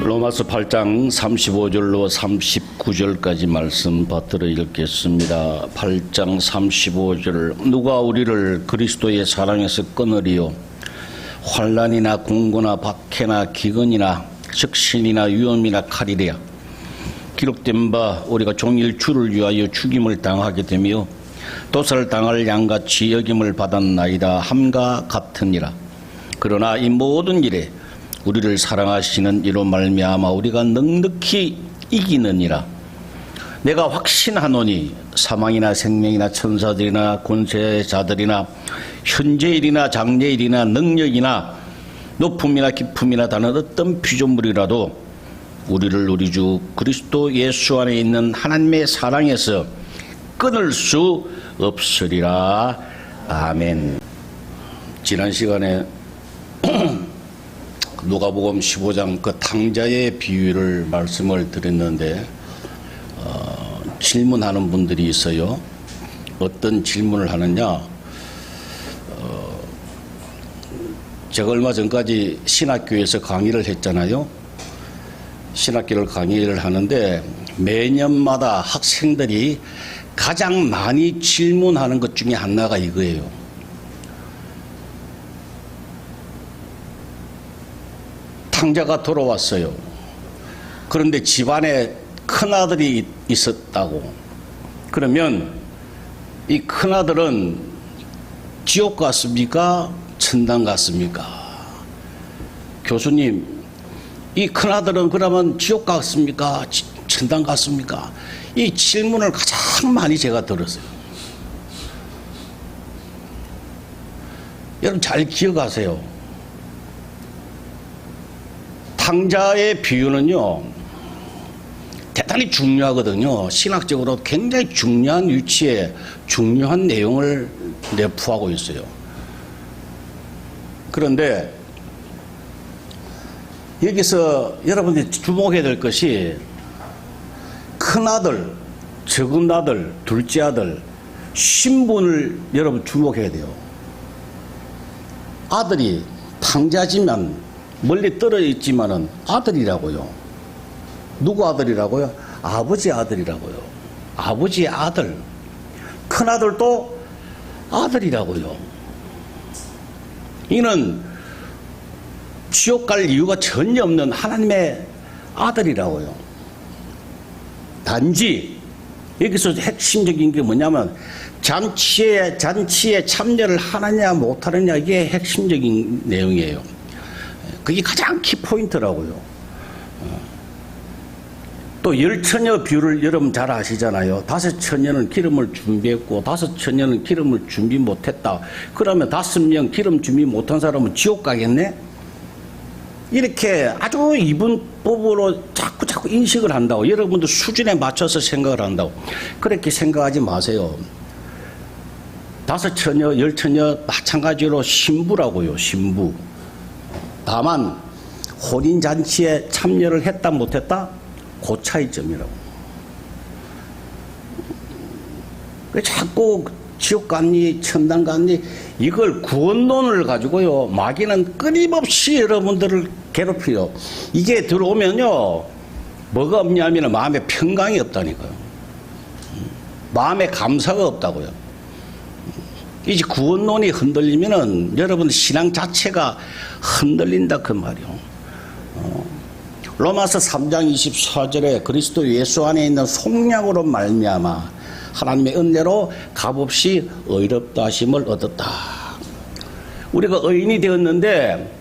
로마서 8장 35절로 39절까지 말씀 받들어 읽겠습니다. 8장 35절. 누가 우리를 그리스도의 사랑에서 끊으리요? 환난이나 공고나 박해나 기근이나 적신이나 위험이나 칼이랴. 기록된 바 우리가 종일 주를 위하여 죽임을 당하게 되며 도살을 당할 양같이 여김을 받았나이다 함과 같으니라. 그러나 이 모든 일에 우리를 사랑하시는 이로 말미암아 우리가 넉넉히 이기느니라. 내가 확신하노니 사망이나 생명이나 천사들이나 권세자들이나 현재일이나 장래일이나 능력이나 높음이나 깊음이나 다른 어떤 피조물이라도 우리를 우리 주 그리스도 예수 안에 있는 하나님의 사랑에서 끊을 수 없으리라. 아멘. 지난 시간에 누가복음 15장 그 탕자의 비유를 말씀을 드렸는데 질문하는 분들이 있어요. 어떤 질문을 하느냐? 제가 얼마 전까지 신학교에서 강의를 했잖아요. 신학교를 강의를 하는데 매년마다 학생들이 가장 많이 질문하는 것 중에 하나가 이거예요. 탕자가 돌아왔어요. 그런데 집안에 큰아들이 있었다고. 그러면 이 큰아들은 지옥 갔습니까? 천당 갔습니까? 교수님, 이 큰아들은 그러면 지옥 갔습니까? 천당 갔습니까? 이 질문을 가장 많이 제가 들었어요. 여러분 잘 기억하세요. 탕자의 비유는요, 대단히 중요하거든요. 신학적으로 굉장히 중요한 위치에 중요한 내용을 내포하고 있어요. 그런데 여기서 여러분들이 주목해야 될 것이 큰아들, 적은 아들, 둘째 아들, 신분을 여러분 주목해야 돼요. 아들이 탕자지만 멀리 떨어져 있지만은 아들이라고요. 누구 아들이라고요? 아버지 아들이라고요. 아버지의 아들. 큰아들도 아들이라고요. 이는 지옥 갈 이유가 전혀 없는 하나님의 아들이라고요. 단지 여기서 핵심적인 게 뭐냐면 잔치에 참여를 하느냐 못하느냐, 이게 핵심적인 내용이에요. 그게 가장 키포인트라고요. 또 열처녀 비유를 여러분 잘 아시잖아요. 5처녀는 기름을 준비했고 5처녀는 기름을 준비 못했다. 그러면 5명 기름 준비 못한 사람은 지옥 가겠네? 이렇게 아주 이분법으로 자꾸 인식을 한다고. 여러분들 수준에 맞춰서 생각을 한다고. 그렇게 생각하지 마세요. 5처녀, 10처녀 마찬가지로 신부라고요. 신부. 다만 혼인잔치에 참여를 했다 못했다? 그 차이점이라고. 자꾸 지옥 갔니 천당 갔니 이걸 구원론을 가지고요, 마귀는 끊임없이 여러분들을 괴롭혀요. 이게 들어오면요, 뭐가 없냐면 마음에 평강이 없다니까요. 마음에 감사가 없다고요. 이제 구원론이 흔들리면은 여러분 신앙 자체가 흔들린다 그 말이요. 로마서 3장 24절에 그리스도 예수 안에 있는 속량으로 말미암아 하나님의 은혜로 값없이 의롭다 하심을 얻었다. 우리가 의인이 되었는데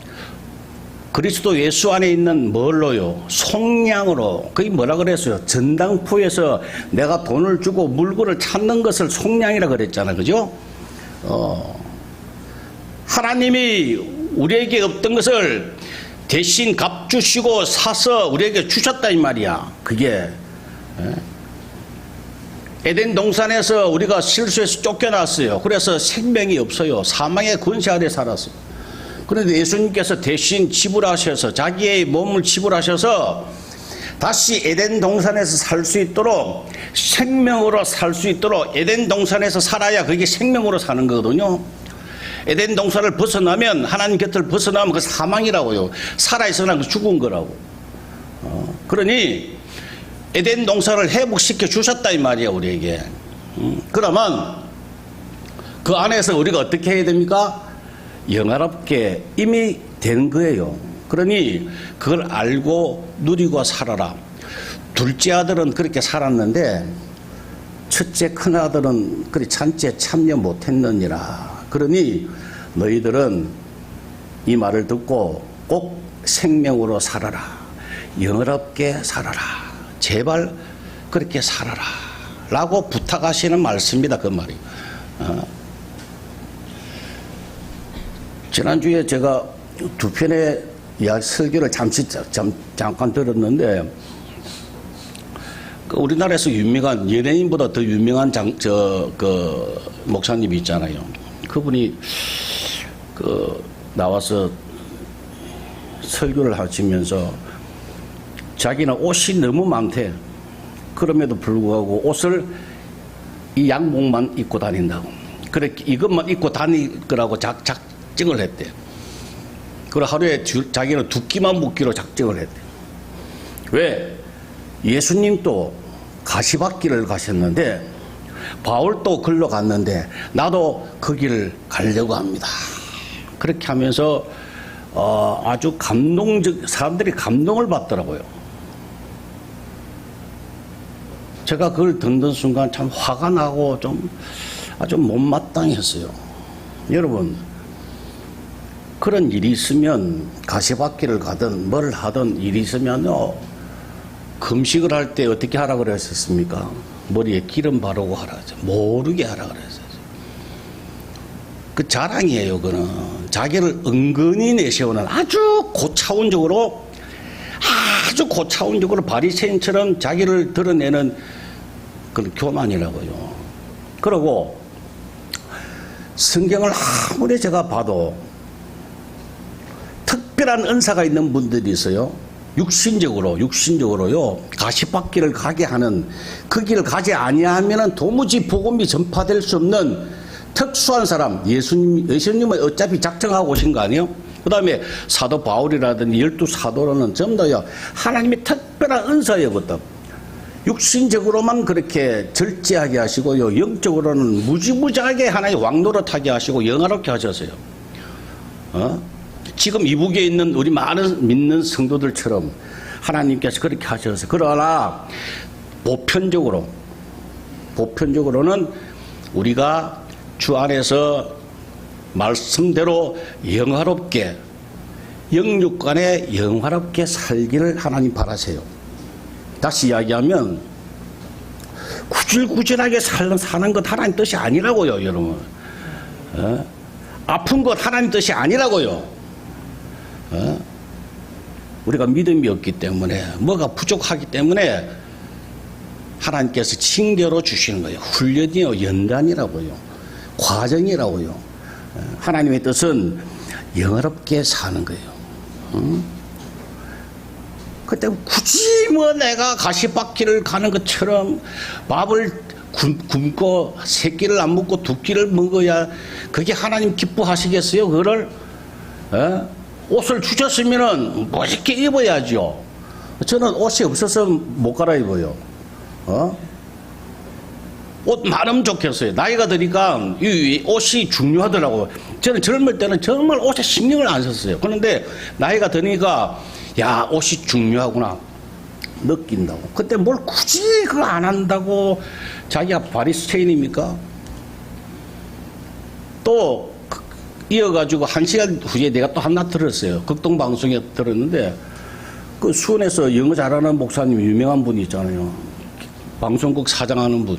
그리스도 예수 안에 있는 뭘로요? 속량으로. 그게 뭐라 그랬어요? 전당포에서 내가 돈을 주고 물건을 찾는 것을 속량이라 그랬잖아요. 그죠? 하나님이 우리에게 없던 것을 대신 값 주시고 사서 우리에게 주셨다 이 말이야. 그게 에덴 동산에서 우리가 실수해서 쫓겨났어요. 그래서 생명이 없어요. 사망의 권세 아래 살았어요. 그런데 예수님께서 대신 지불하셔서 자기의 몸을 지불하셔서 다시 에덴 동산에서 살 수 있도록, 생명으로 살 수 있도록 에덴 동산에서 살아야 그게 생명으로 사는 거거든요. 에덴 동산을 벗어나면, 하나님 곁을 벗어나면 그 사망이라고요. 살아있으나 그 죽은 거라고. 그러니 에덴 동산을 회복시켜 주셨다 이 말이에요, 우리에게. 그러면 그 안에서 우리가 어떻게 해야 됩니까? 영화롭게 이미 된 거예요. 그러니 그걸 알고 누리고 살아라. 둘째 아들은 그렇게 살았는데 첫째 큰아들은 그리 잔치에 참여 못했느니라. 그러니 너희들은 이 말을 듣고 꼭 생명으로 살아라. 영화롭게 살아라. 제발 그렇게 살아라. 라고 부탁하시는 말씀입니다. 그 말이. 지난주에 제가 두 편의 설교를 잠깐 들었는데, 우리나라에서 유명한, 연예인보다 더 유명한 목사님이 있잖아요. 그분이 나와서 설교를 하시면서 자기는 옷이 너무 많대. 그럼에도 불구하고 옷을 이 양복만 입고 다닌다고. 그렇게 이것만 입고 다닐 거라고 작정을 했대. 그리고 하루에 자기는 2끼만 먹기로 작정을 했대. 왜? 예수님도 가시밭길을 가셨는데 바울도 글로 갔는데 나도 그 길을 가려고 합니다. 그렇게 하면서 아주 사람들이 감동을 받더라고요. 제가 그걸 듣는 순간 참 화가 나고 좀 아주 못마땅했어요. 여러분, 그런 일이 있으면 가시밭길을 가든 뭘 하든 일이 있으면요, 금식을 할 때 어떻게 하라 그랬었습니까? 머리에 기름 바르고 하라 하죠. 모르게 하라 그랬어요. 그 자랑이에요. 그는 자기를 은근히 내세우는 아주 고차원적으로 바리새인처럼 자기를 드러내는 그런 교만이라고요. 그리고 성경을 아무리 제가 봐도 특별한 은사가 있는 분들이 있어요. 육신적으로요, 가시밭길을 가게 하는, 그 길을 가지 아니하면 도무지 복음이 전파될 수 없는 특수한 사람, 예수님은 어차피 작정하고 오신 거 아니에요? 그 다음에 사도 바울이라든지 12사도로는 전부 다 하나님의 특별한 은사였거든. 육신적으로만 그렇게 절제하게 하시고요, 영적으로는 무지무지하게 하나님 왕노릇하게 하시고 영화롭게 하셨어요. 지금 이북에 있는 우리 많은 믿는 성도들처럼 하나님께서 그렇게 하셔서. 그러나 보편적으로는 우리가 주 안에서 말씀대로 영화롭게, 영육간에 영화롭게 살기를 하나님 바라세요. 다시 이야기하면 구질구질하게 사는 것 하나님 뜻이 아니라고요, 여러분. 아픈 것 하나님 뜻이 아니라고요. 우리가 믿음이 없기 때문에, 뭐가 부족하기 때문에 하나님께서 징계로 주시는 거예요. 훈련이요, 연단이라고요, 과정이라고요. 하나님의 뜻은 영화롭게 사는 거예요. 그때 굳이 뭐 내가 가시밭길을 가는 것처럼 밥을 굶고 3끼를 안 먹고 2끼를 먹어야 그게 하나님 기뻐하시겠어요? 그거를? 옷을 주셨으면은 멋있게 입어야죠. 저는 옷이 없어서 못 갈아입어요. 옷 많으면 좋겠어요. 나이가 드니까 이 옷이 중요하더라고요. 저는 젊을 때는 정말 옷에 신경을 안 썼어요. 그런데 나이가 드니까 야, 옷이 중요하구나 느낀다고. 그때 뭘 굳이 그거 안 한다고 자기가 바리새인입니까? 또 이어가지고 1시간 후에 내가 또 하나 들었어요. 극동방송에 들었는데, 그 수원에서 영어 잘하는 목사님, 유명한 분이 있잖아요. 방송국 사장하는 분.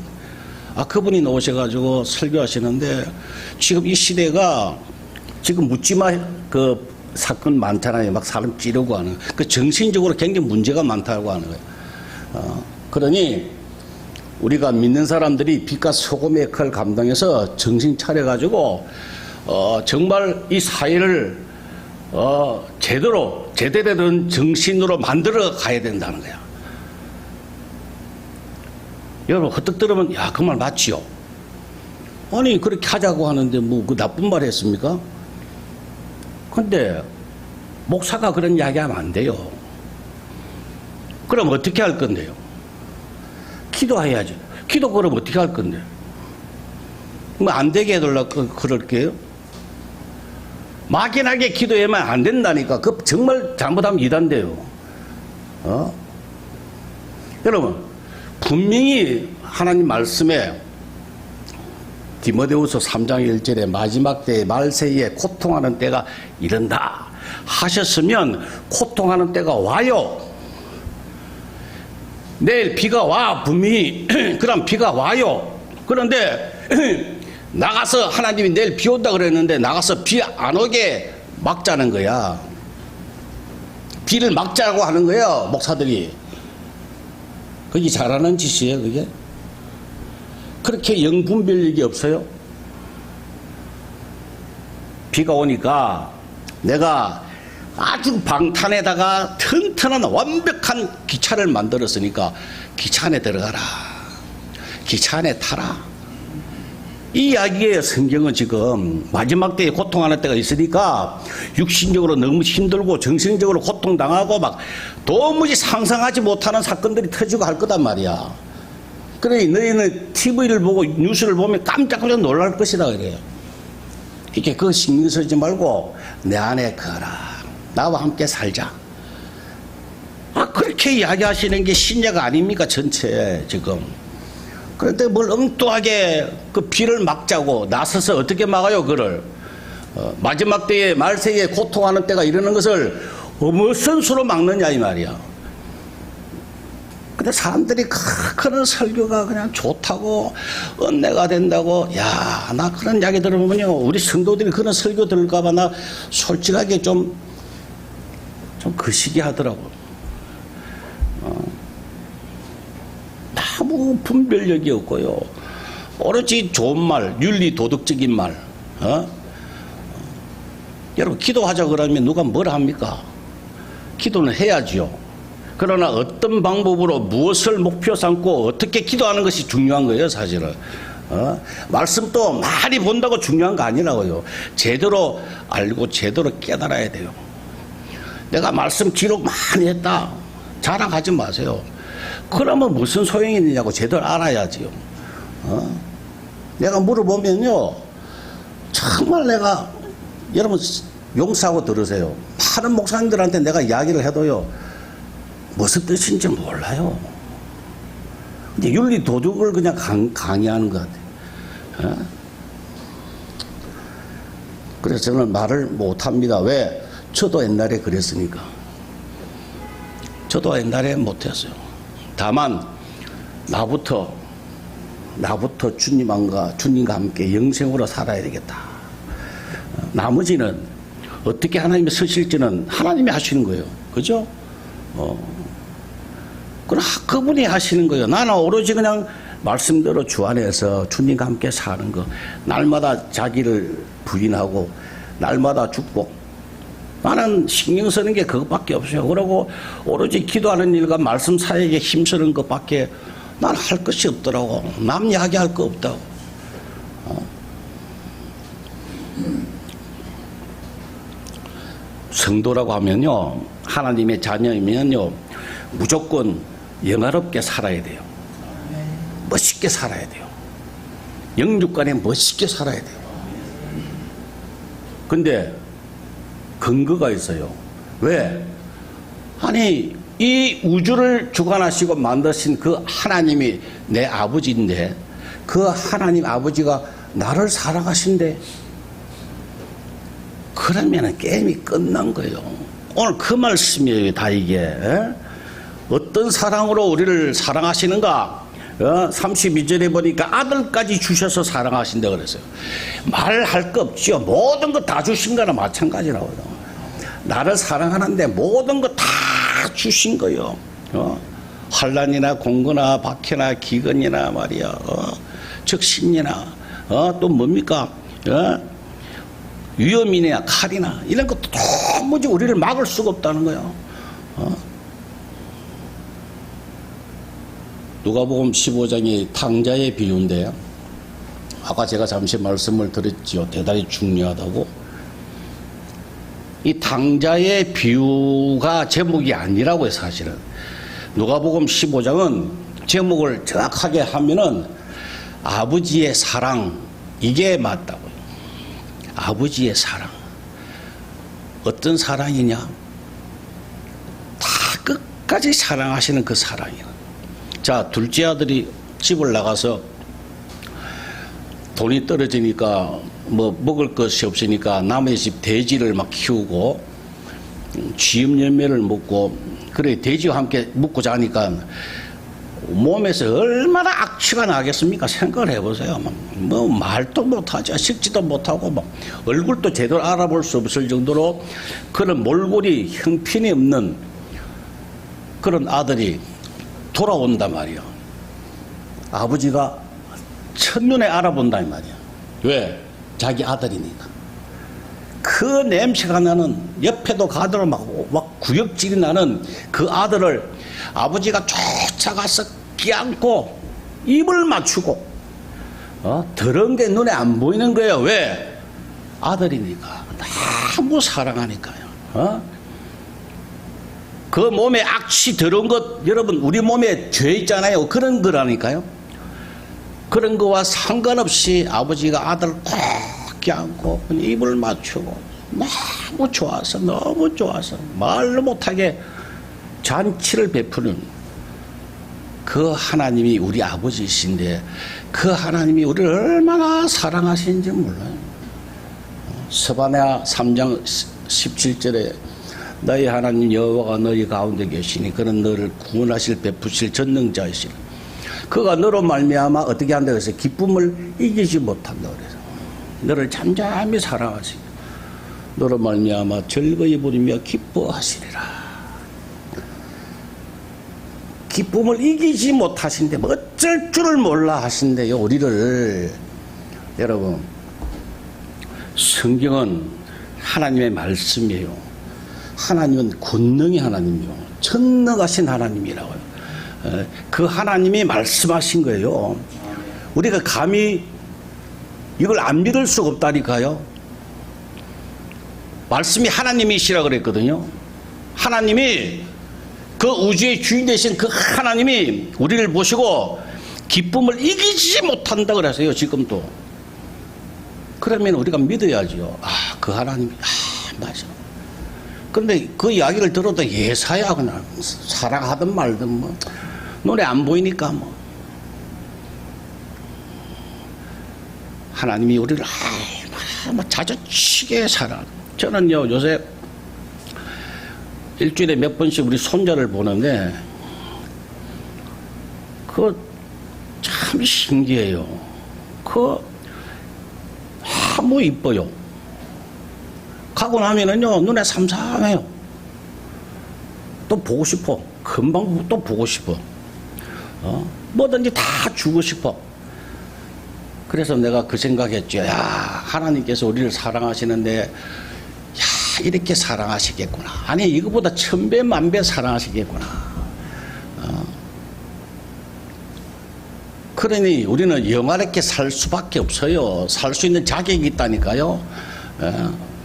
그분이 나오셔가지고 설교하시는데, 지금 이 시대가 지금 묻지마 그 사건 많잖아요. 막 사람 찌르고 하는. 그 정신적으로 굉장히 문제가 많다고 하는 거예요. 그러니 우리가 믿는 사람들이 빛과 소금의 역할을 감당해서 정신 차려가지고 정말 이 사회를 제대로 된 정신으로 만들어 가야 된다는 거야. 여러분 헛떡 들으면 야, 그 말 맞지요? 아니 그렇게 하자고 하는데 뭐 그 나쁜 말 했습니까? 근데 목사가 그런 이야기하면 안 돼요. 그럼 어떻게 할 건데요? 기도해야죠. 기도 그럼 어떻게 할 건데? 뭐 안 되게 해달라고 그럴게요? 막연하게 기도하면 안 된다니까. 그 정말 잘못하면 이단돼요. 여러분, 분명히 하나님 말씀에 디모데후서 3장 1절에 마지막 때에 말세에 고통하는 때가 이른다 하셨으면 고통하는 때가 와요. 내일 비가 와, 분명히. 그럼 비가 와요. 그런데 나가서 하나님이 내일 비 온다 그랬는데 나가서 비 안 오게 막자는 거야. 비를 막자고 하는 거예요, 목사들이. 그게 잘하는 짓이에요, 그게? 그렇게 영분별력이 없어요? 비가 오니까 내가 아주 방탄에다가 튼튼한 완벽한 기차를 만들었으니까 기차 안에 들어가라. 기차 안에 타라. 이 이야기에 성경은 지금 마지막 때에 고통하는 때가 있으니까 육신적으로 너무 힘들고 정신적으로 고통당하고 막 도무지 상상하지 못하는 사건들이 터지고 할 거단 말이야. 그러니 너희는 TV를 보고 뉴스를 보면 깜짝깜짝 놀랄 것이다 그래요. 이렇게 그거 신경 쓰지 말고 내 안에 거라. 나와 함께 살자. 그렇게 이야기하시는 게 신약 아닙니까 전체 지금. 그런데 뭘 엉뚱하게 그 비를 막자고 나서서 어떻게 막아요 그를. 마지막 때에 말세에 고통하는 때가 이러는 것을 무슨 수로 막느냐 이 말이야. 근데 사람들이 그런 설교가 그냥 좋다고 은혜가 된다고. 야, 나 그런 이야기 들어보면요, 우리 성도들이 그런 설교 들을까봐 나 솔직하게 좀 거시기 하더라고. 아무 분별력이 없고요. 오로지 좋은 말, 윤리 도덕적인 말. 여러분, 기도하자 그러면 누가 뭐라 합니까? 기도는 해야지요. 그러나 어떤 방법으로 무엇을 목표 삼고 어떻게 기도하는 것이 중요한 거예요, 사실은. 말씀도 많이 본다고 중요한 거 아니라고요. 제대로 알고 제대로 깨달아야 돼요. 내가 말씀 기록 많이 했다. 자랑하지 마세요. 그러면 무슨 소용이 있느냐고 제대로 알아야지요. 내가 물어보면요, 정말 내가, 여러분 용서하고 들으세요. 많은 목사님들한테 내가 이야기를 해도요, 무슨 뜻인지 몰라요. 근데 윤리 도덕을 그냥 강의하는 것 같아요. 그래서 저는 말을 못합니다. 왜? 저도 옛날에 그랬으니까. 저도 옛날에 못했어요. 다만 나부터 주님과 함께 영생으로 살아야 되겠다. 나머지는 어떻게 하나님이 서실지는 하나님이 하시는 거예요. 그죠? 그럼 그분이 하시는 거예요. 나는 오로지 그냥 말씀대로 주 안에서 주님과 함께 사는 거. 날마다 자기를 부인하고 날마다 죽고. 나는 신경 쓰는 게 그것밖에 없어요. 그러고 오로지 기도하는 일과 말씀 사역에 힘쓰는 것밖에 난 할 것이 없더라고. 남 이야기할 거 없다고. 성도라고 하면요, 하나님의 자녀이면요, 무조건 영화롭게 살아야 돼요. 멋있게 살아야 돼요. 영육간에 멋있게 살아야 돼요. 근데 근거가 있어요. 왜? 아니, 이 우주를 주관하시고 만드신 그 하나님이 내 아버지인데, 그 하나님 아버지가 나를 사랑하신대. 그러면 게임이 끝난 거예요. 오늘 그 말씀이에요, 다 이게. 어떤 사랑으로 우리를 사랑하시는가? 32절에 보니까 아들까지 주셔서 사랑하신다 그랬어요. 말할 거 없죠. 모든 거 다 주신 거나 마찬가지라고요. 나를 사랑하는데 모든 거 다 주신 거요. 환난이나 공고나 박해나 기근이나 말이야. 적신이나 또 뭡니까? 위험이나 칼이나 이런 것도 도무지 우리를 막을 수가 없다는 거예요. 누가복음 15장이 탕자의 비유인데요. 아까 제가 잠시 말씀을 드렸지요. 대단히 중요하다고. 이 탕자의 비유가 제목이 아니라고요, 사실은. 누가복음 15장은 제목을 정확하게 하면은 아버지의 사랑, 이게 맞다고요. 아버지의 사랑. 어떤 사랑이냐? 다 끝까지 사랑하시는 그 사랑이에요. 자, 둘째 아들이 집을 나가서 돈이 떨어지니까 뭐 먹을 것이 없으니까 남의 집 돼지를 막 키우고 쥐염 열매를 먹고, 그래 돼지와 함께 묵고 자니까 몸에서 얼마나 악취가 나겠습니까? 생각을 해보세요. 뭐 말도 못하죠. 식지도 못하고 뭐 얼굴도 제대로 알아볼 수 없을 정도로 그런 몰골이 형편이 없는 그런 아들이 돌아온단 말이에요. 아버지가 첫눈에 알아본단 말이에요. 왜? 자기 아들이니까. 그 냄새가 나는, 옆에도 가도록 막 구역질이 나는 그 아들을 아버지가 쫓아가서 껴안고 입을 맞추고, 더러운 게 눈에 안 보이는 거예요. 왜? 아들이니까. 너무 사랑하니까요. 그 몸에 악취 더러운 것, 여러분 우리 몸에 죄 있잖아요. 그런 거라니까요. 그런 거와 상관없이 아버지가 아들을 꼭 껴안고 입을 맞추고 너무 좋아서 말로 못하게 잔치를 베푸는 그 하나님이 우리 아버지이신데, 그 하나님이 우리를 얼마나 사랑하시는지 몰라요. 스바냐 3장 17절에 너희 하나님 여호와가 너희 가운데 계시니 그는 너를 구원하실 베푸실 전능자이시라. 그가 너로 말미암아 어떻게 한다 그래서 기쁨을 이기지 못한다 그래서 너를 잠잠히 사랑하시고 너로 말미암아 즐거이 부리며 기뻐하시리라. 기쁨을 이기지 못하신데 뭐 어쩔 줄을 몰라 하신대요, 우리를. 여러분, 성경은 하나님의 말씀이에요. 하나님은 권능의 하나님이요, 전능하신 하나님이라고요. 그 하나님이 말씀하신 거예요. 우리가 감히 이걸 안 믿을 수가 없다니까요. 말씀이 하나님이시라 그랬거든요. 하나님이, 그 우주의 주인 되신 그 하나님이 우리를 보시고 기쁨을 이기지 못한다 그래서요, 지금도. 그러면 우리가 믿어야죠. 그 하나님이, 맞아. 그런데 그 이야기를 들어도 예사야, 그냥 사랑하든 말든 뭐 눈에 안 보이니까 뭐. 하나님이 우리를 자주치게 사랑. 저는요, 요새 일주일에 몇 번씩 우리 손자를 보는데 그거 참 신기해요. 그거 너무 이뻐요. 가고 나면은요, 눈에 삼삼해요. 또 보고 싶어. 금방 또 보고 싶어. 뭐든지 다 주고 싶어. 그래서 내가 그 생각했죠. 야, 하나님께서 우리를 사랑하시는데, 야, 이렇게 사랑하시겠구나. 아니, 이거보다 1000배, 10,000배 사랑하시겠구나. 그러니 우리는 영화롭게 살 수밖에 없어요. 살 수 있는 자격이 있다니까요.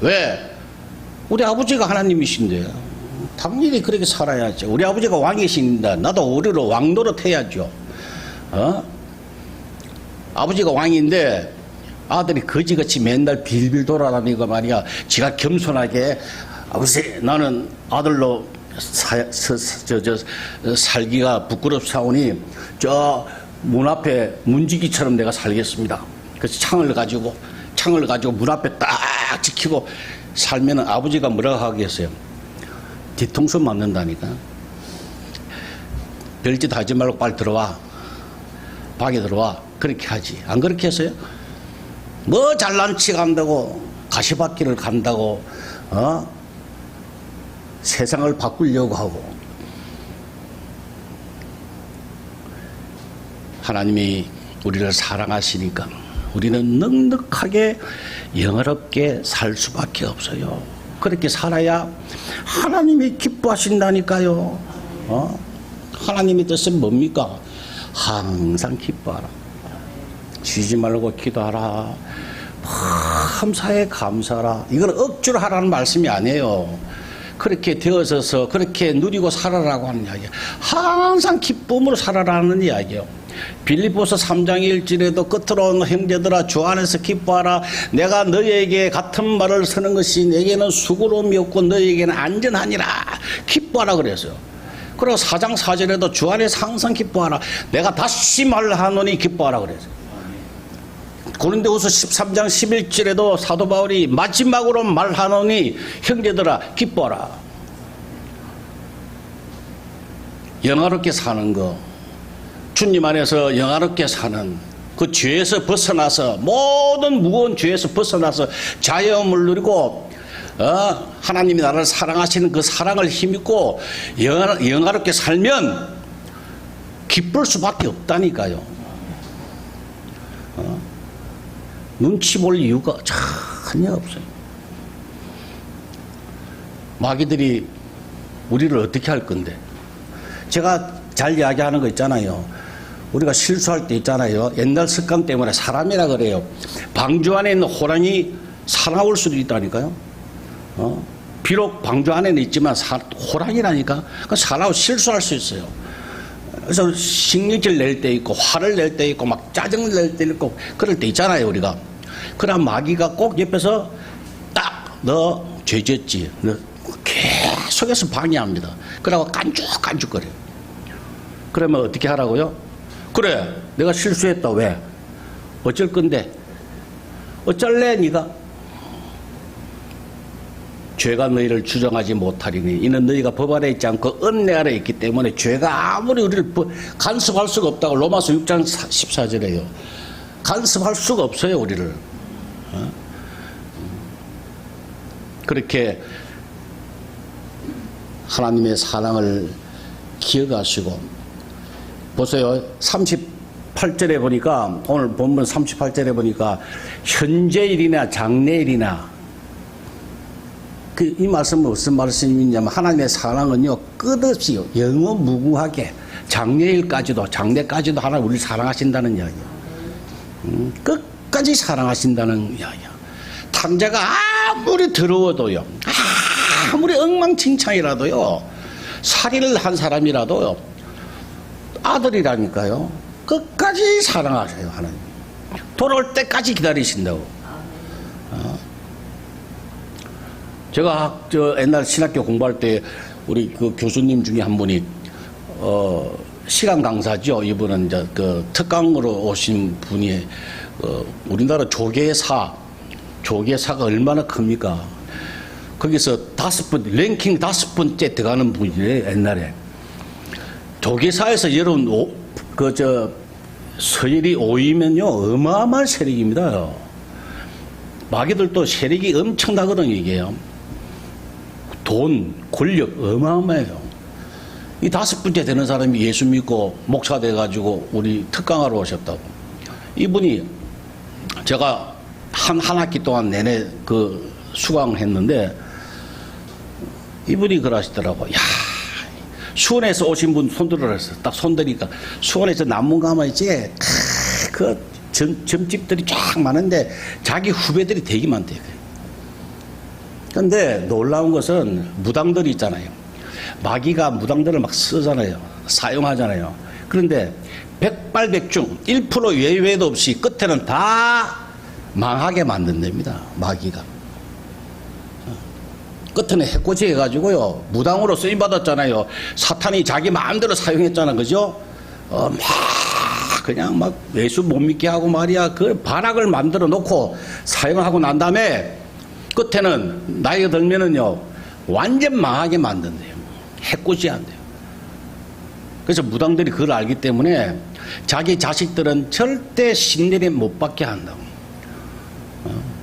왜? 우리 아버지가 하나님이신데 당연히 그렇게 살아야죠. 우리 아버지가 왕이신데 나도 우리로 왕 노릇해야죠. 아버지가 왕인데 아들이 거지같이 맨날 빌빌 돌아다니고 말이야. 지가 겸손하게, 아버지 나는 아들로 살기가 부끄럽사오니 저 문 앞에 문지기처럼 내가 살겠습니다. 그래서 창을 가지고 문 앞에 딱 지키고 살면은 아버지가 뭐라고 하겠어요? 뒤통수 맞는다니까. 별짓 하지 말고 빨리 들어와. 방에 들어와. 그렇게 하지. 안 그렇게 했어요? 뭐 잘난 치 간다고, 가시밭길을 간다고, 세상을 바꾸려고 하고. 하나님이 우리를 사랑하시니까 우리는 넉넉하게 영화롭게 살 수밖에 없어요. 그렇게 살아야 하나님이 기뻐하신다니까요. 하나님의 뜻은 뭡니까? 항상 기뻐하라. 쉬지 말고 기도하라. 감사해 감사하라. 이건 억지로 하라는 말씀이 아니에요. 그렇게 되어서서 그렇게 누리고 살아라고 하는 이야기예요. 항상 기쁨으로 살아라는 이야기예요. 빌립보서 3장 1절에도 끝으로 형제들아 주 안에서 기뻐하라. 내가 너희에게 같은 말을 쓰는 것이 내게는 수고로움이 없고 너희에게는 안전하니라. 기뻐하라 그랬어요. 그리고 4장 4절에도 주 안에서 항상 기뻐하라. 내가 다시 말하노니 기뻐하라 그랬어요. 고린도후서 13장 11절에도 사도 바울이 마지막으로 말하노니 형제들아 기뻐하라. 영화롭게 사는 거, 주님 안에서 영화롭게 사는 그 죄에서 벗어나서 모든 무거운 죄에서 벗어나서 자유함을 누리고 하나님이 나를 사랑하시는 그 사랑을 힘입고 영화롭게 살면 기쁠 수밖에 없다니까요. 눈치 볼 이유가 전혀 없어요. 마귀들이 우리를 어떻게 할 건데? 제가 잘 이야기하는 거 있잖아요. 우리가 실수할 때 있잖아요. 옛날 습관 때문에 사람이라 그래요. 방주 안에 있는 호랑이 살아올 수도 있다니까요. 비록 방주 안에는 있지만 호랑이라니까. 살아오 실수할 수 있어요. 그래서 식욕을 낼 때 있고 화를 낼 때 있고 막 짜증을 낼 때 있고 그럴 때 있잖아요 우리가. 그러나 마귀가 꼭 옆에서 딱 너 죄졌지. 너 계속해서 방해합니다. 그러고 깐죽깐죽거려요. 그러면 어떻게 하라고요? 그래 내가 실수했다. 왜? 어쩔 건데? 어쩔래 네가? 죄가 너희를 주정하지 못하리니 이는 너희가 법 아래 있지 않고 은혜 아래 있기 때문에 죄가 아무리 우리를 간섭할 수가 없다고 로마서 6장 14절에요. 간섭할 수가 없어요 우리를. 그렇게 하나님의 사랑을 기억하시고 보세요. 38절에 보니까 오늘 본문 38절에 보니까 현재일이나 장래일이나 이 말씀은 무슨 말씀이냐면 하나님의 사랑은요 끝없이요 영원무궁하게 장래일까지도 장래까지도 하나님 우리를 사랑하신다는 이야기예요. 끝까지 사랑하신다는 이야기야. 탕자가 아무리 더러워도요 아무리 엉망진창이라도요 살인을 한 사람이라도요 아들이라니까요 끝까지 사랑하세요. 하나님 돌아올 때까지 기다리신다고. 제가 옛날 신학교 공부할 때 우리 그 교수님 중에 한 분이 시간 강사죠. 이분은 이제 그 특강으로 오신 분이 우리나라 조계사가 얼마나 큽니까? 거기서 랭킹 5번째 들어가는 분이에요. 옛날에 조계사에서 여러분 서열이 5위면요 어마어마한 세력입니다. 마귀들도 세력이 엄청나거든요. 이게요. 돈, 권력 어마어마해요. 이 5번째 되는 사람이 예수 믿고 목사 돼가지고 우리 특강하러 오셨다고. 이분이 제가 한 학기 동안 내내 그 수강했는데 이분이 그러시더라고. 야, 수원에서 오신 분 손들으라 했어. 딱 손들니까 수원에서 난문가만 있지. 그 점집들이 쫙 많은데 자기 후배들이 되게 많대요. 그런데 놀라운 것은 무당들이 있잖아요. 마귀가 무당들을 막 쓰잖아요. 사용하잖아요. 그런데 백발백중 1% 예외도 없이 끝에는 다 망하게 만든답니다. 마귀가. 끝에는 해코지 해가지고요. 무당으로 쓰임받았잖아요. 사탄이 자기 마음대로 사용했잖아. 그죠? 막 그냥 막 예수 못 믿게 하고 말이야. 그 발악을 만들어 놓고 사용하고 난 다음에 끝에는 나이가 들면은요. 완전 망하게 만든대요. 해코지 한대요. 그래서 무당들이 그걸 알기 때문에 자기 자식들은 절대 신내림 못 받게 한다고.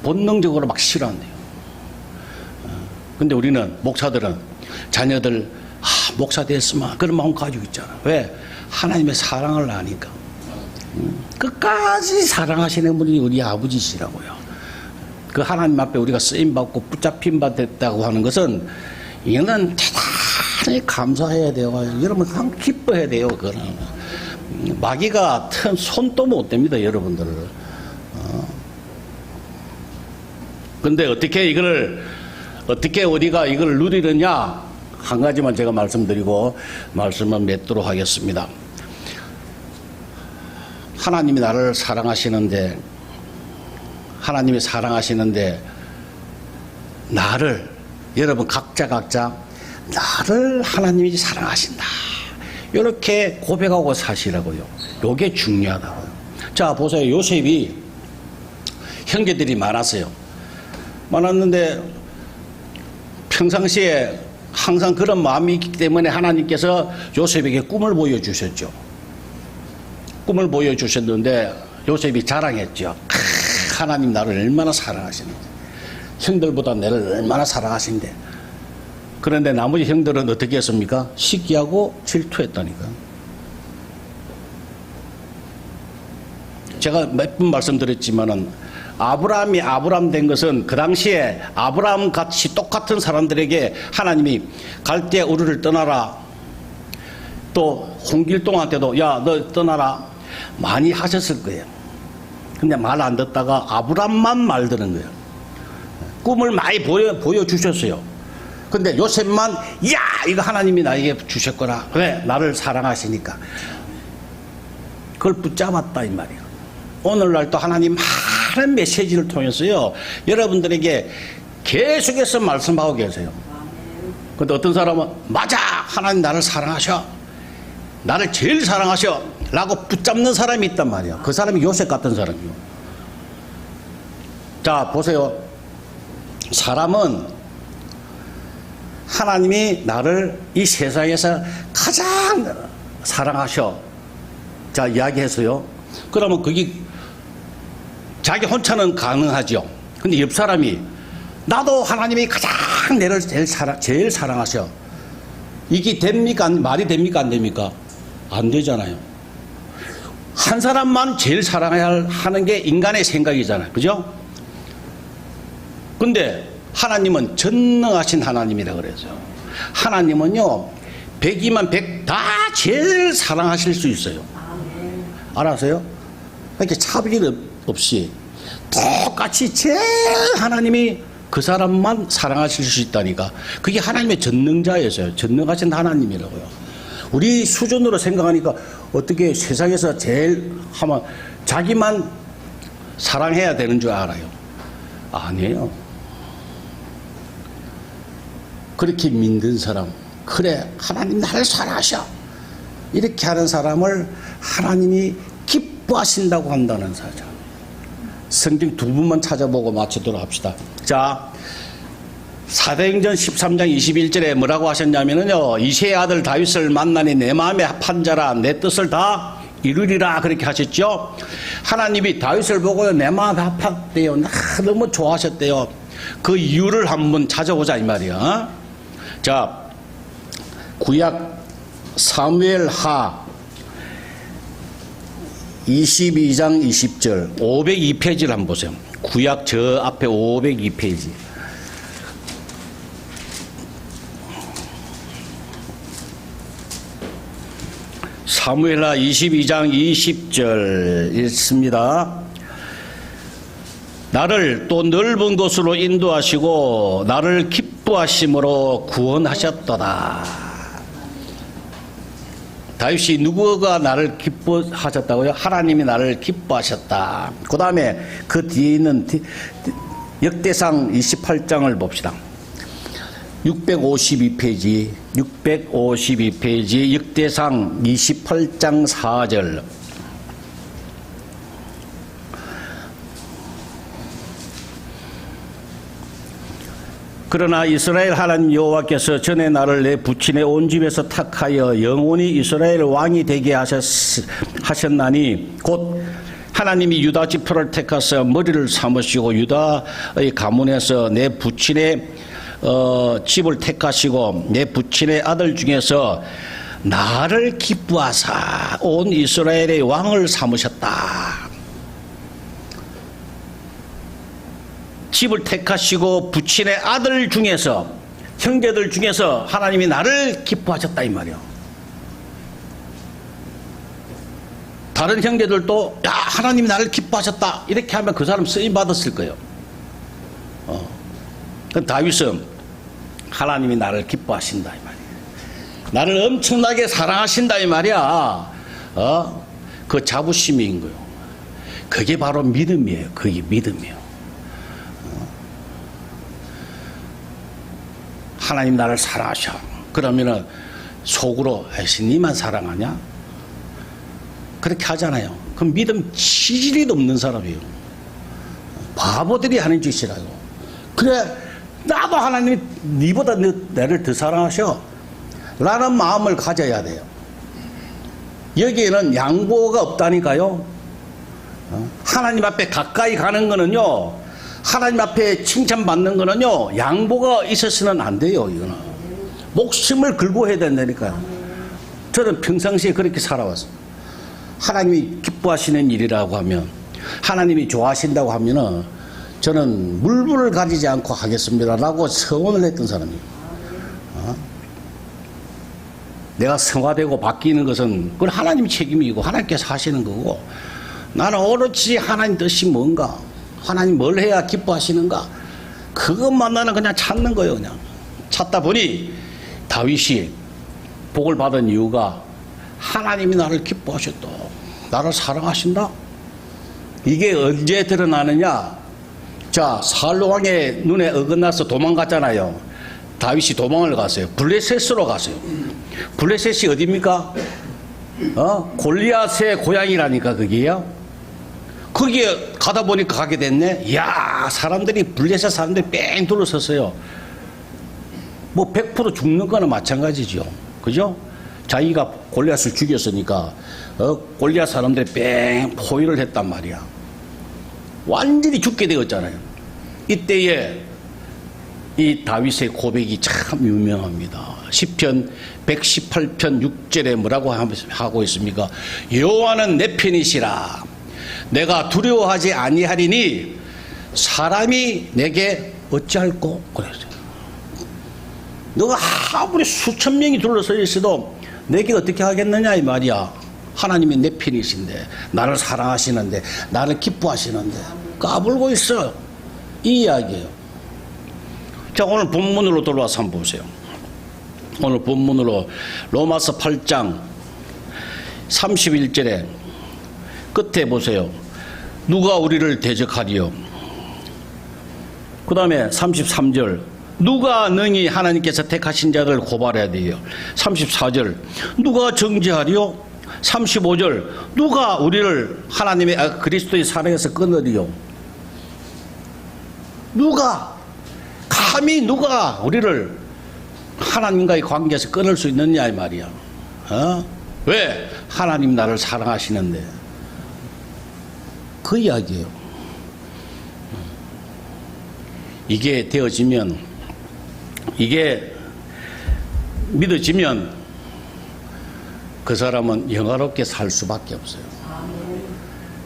본능적으로 막 싫어한대요. 근데 우리는 목사들은 자녀들 목사 됐으면 그런 마음 가지고 있잖아. 왜? 하나님의 사랑을 아니까. 끝까지 사랑하시는 분이 우리 아버지시라고요. 그 하나님 앞에 우리가 쓰임받고 붙잡힌 바 됐다고 하는 것은 이거는 대단히 감사해야 돼요. 여러분 항상 기뻐해야 돼요. 그거는. 마귀가 손도 못 댑니다. 여러분들을. 근데 어떻게 이걸 어떻게 우리가 이걸 누리느냐? 한 가지만 제가 말씀드리고 말씀을 맺도록 하겠습니다. 하나님이 나를 사랑하시는데, 하나님이 사랑하시는데, 나를, 여러분 각자 나를 하나님이 사랑하신다, 이렇게 고백하고 사시라고요. 요게 중요하다고요. 자, 보세요. 요셉이 형제들이 많았는데 평상시에 항상 그런 마음이 있기 때문에 하나님께서 요셉에게 꿈을 보여주셨죠. 꿈을 보여주셨는데 요셉이 자랑했죠. 하나님 나를 얼마나 사랑하시는지, 형들보다 나를 얼마나 사랑하신데. 그런데 나머지 형들은 어떻게 했습니까? 시기하고 질투했다니까. 제가 몇 번 말씀드렸지만은 아브라함이 아브라함 된 것은 그 당시에 아브라함 같이 똑같은 사람들에게 하나님이 갈대 우르를 떠나라, 또 홍길동한테도 야 너 떠나라 많이 하셨을 거예요. 근데 말 안 듣다가 아브라함만 말 듣는 거예요. 꿈을 많이 보여주셨어요. 근데 요셉만 야 이거 하나님이 나에게 주셨거라, 왜? 나를 사랑하시니까. 그걸 붙잡았다 이 말이에요. 오늘날 또 하나님 많은 메시지를 통해서요 여러분들에게 계속해서 말씀하고 계세요. 근데 어떤 사람은 맞아 하나님 나를 사랑하셔, 나를 제일 사랑하셔 라고 붙잡는 사람이 있단 말이에요. 그 사람이 요셉 같은 사람이요. 자 보세요. 사람은 하나님이 나를 이 세상에서 가장 사랑하셔, 자 이야기해서요. 그러면 그게 자기 혼자는 가능하죠. 근데 옆 사람이 나도 하나님이 가장 나를 제일 사랑하셔, 이게 됩니까? 말이 됩니까? 안 됩니까? 안 되잖아요. 한 사람만 제일 사랑해야 하는 게 인간의 생각이잖아요. 그죠? 근데 하나님은 전능하신 하나님이라 그래서 하나님은요 100이면 100 다 제일 사랑하실 수 있어요. 알아서요? 이렇게 차별 없이 똑같이 제일 하나님이 그 사람만 사랑하실 수 있다니까. 그게 하나님의 전능자였어요. 전능하신 하나님이라고요. 우리 수준으로 생각하니까 어떻게 세상에서 제일 하면 자기만 사랑해야 되는 줄 알아요. 아니에요. 그렇게 믿는 사람, 그래 하나님 나를 사랑하셔 이렇게 하는 사람을 하나님이 기뻐하신다고 한다는 사죠. 성경 두 분만 찾아보고 마치도록 합시다. 자, 사도행전 13장 21절에 뭐라고 하셨냐면요, 이새의 아들 다윗을 만나니 내 마음에 합한 자라 내 뜻을 다 이루리라 그렇게 하셨죠. 하나님이 다윗을 보고 내 마음에 합했대요. 너무 좋아하셨대요. 그 이유를 한번 찾아보자 이 말이야. 자, 구약 사무엘 하 22장 20절 502페이지를 한번 보세요. 구약 저 앞에 502페이지. 사무엘하 22장 20절 읽습니다. 나를 또 넓은 곳으로 인도하시고 나를 기뻐하심으로 구원하셨도다. 다윗이 누구가 나를 기뻐하셨다고요? 하나님이 나를 기뻐하셨다. 그 다음에 그 뒤에 있는 역대상 28장을 봅시다. 652페이지 역대상 28장 4절. 그러나 이스라엘 하나님 여호와께서 전에 나를 내 부친의 온 집에서 택하여 영원히 이스라엘 왕이 되게 하셨나니 곧 하나님이 유다 지파를 택하사 머리를 삼으시고 유다의 가문에서 내 부친의 집을 택하시고 내 부친의 아들 중에서 나를 기뻐하사 온 이스라엘의 왕을 삼으셨다. 집을 택하시고 부친의 아들 중에서, 형제들 중에서 하나님이 나를 기뻐하셨다 이 말이요. 다른 형제들도 야 하나님이 나를 기뻐하셨다 이렇게 하면 그 사람 쓰임 받았을 거예요. 다윗은 하나님이 나를 기뻐하신다 이 말이야. 나를 엄청나게 사랑하신다 이 말이야. 그 자부심인 거요. 그게 바로 믿음이에요. 그게 믿음이에요. 하나님 나를 사랑하셔. 그러면은 속으로 니만 사랑하냐? 그렇게 하잖아요. 그 믿음 치질이도 없는 사람이에요. 바보들이 하는 짓이라고. 그래, 나도 하나님이 니보다 나를 더 사랑하셔 라는 마음을 가져야 돼요. 여기에는 양보가 없다니까요. 하나님 앞에 가까이 가는 거는요, 하나님 앞에 칭찬받는 거는요, 양보가 있어서는 안 돼요. 이거는 목숨을 걸고 해야 된다니까요. 저는 평상시에 그렇게 살아왔어요. 하나님이 기뻐하시는 일이라고 하면, 하나님이 좋아하신다고 하면은 저는 물불을 가리지 않고 하겠습니다라고 서원을 했던 사람이에요. 내가 성화되고 바뀌는 것은 그건 하나님 책임이고 하나님께서 하시는 거고, 나는 오로지 하나님 뜻이 뭔가, 하나님 뭘 해야 기뻐하시는가, 그것만 나는 그냥 찾는 거예요. 그냥 찾다 보니 다윗이 복을 받은 이유가 하나님이 나를 기뻐하셨다, 나를 사랑하신다. 이게 언제 드러나느냐? 자, 사울왕의 눈에 어긋나서 도망갔잖아요. 다윗이 도망을 갔어요. 블레셋으로 갔어요. 블레셋이 어디입니까? 골리앗의 고향이라니까. 그게요. 거기에 가다 보니까 가게 됐네. 이야, 사람들이, 블레셋 사람들이 뺑 둘러섰어요. 뭐 100% 죽는 거나 마찬가지죠. 그죠? 자기가 골리앗을 죽였으니까 골리앗 사람들이 뺑 포위를 했단 말이야. 완전히 죽게 되었잖아요. 이때에 이 다윗의 고백이 참 유명합니다. 시편 118편 6절에 뭐라고 하고 있습니까? 여호와는 내 편이시라. 내가 두려워하지 아니하리니 사람이 내게 어찌할꼬? 그랬어요. 너가 아무리 수천 명이 둘러서 있어도 내게 어떻게 하겠느냐 이 말이야. 하나님이 내 편이신데, 나를 사랑하시는데, 나를 기뻐하시는데 까불고 있어, 이 이야기예요. 자, 오늘 본문으로 돌아와서 한번 보세요. 오늘 본문으로 로마서 8장 31절에 끝에 보세요. 누가 우리를 대적하리요? 그 다음에 33절, 누가 능히 하나님께서 택하신 자를 고발해야 돼요? 34절, 누가 정죄하리요? 35절, 누가 우리를 하나님의 그리스도의 사랑에서 끊으리요? 누가, 감히 누가 우리를 하나님과의 관계에서 끊을 수 있느냐 이 말이야. 왜? 하나님 나를 사랑하시는데. 그 이야기예요. 이게 되어지면, 이게 믿어지면 그 사람은 영화롭게 살 수밖에 없어요.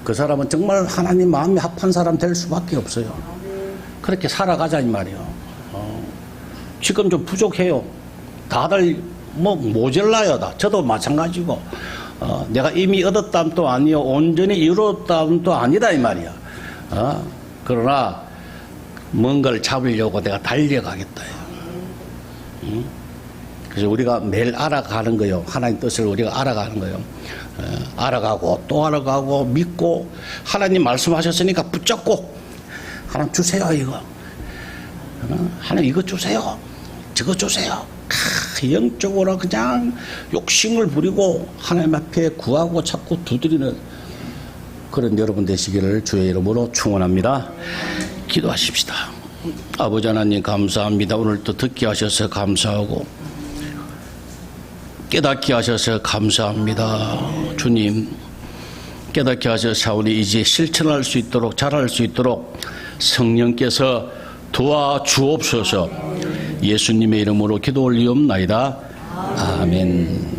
그 사람은 정말 하나님 마음이 합한 사람 될 수밖에 없어요. 그렇게 살아가자 이 말이에요. 지금 좀 부족해요. 다들 뭐 모자라요. 저도 마찬가지고. 내가 이미 얻었다는 아니요, 온전히 이루었다는 아니다 이 말이야. 그러나 뭔가를 잡으려고 내가 달려가겠다. 그래서 우리가 매일 알아가는 거요. 하나님 뜻을 우리가 알아가는 거요. 알아가고 또 알아가고 믿고, 하나님 말씀하셨으니까 붙잡고, 하나님 주세요 이거. 하나님 이거 주세요, 저거 주세요. 영적으로 그냥 욕심을 부리고 하나님 앞에 구하고 자꾸 두드리는 그런 여러분 되시기를 주의 이름으로 축원합니다. 기도하십시다. 아버지 하나님 감사합니다. 오늘도 듣게 하셔서 감사하고 깨닫게 하셔서 감사합니다. 주님, 깨닫게 하셔서 사울이 이제 실천할 수 있도록, 잘할 수 있도록 성령께서 도와주옵소서. 예수님의 이름으로 기도 올리옵나이다. 아멘.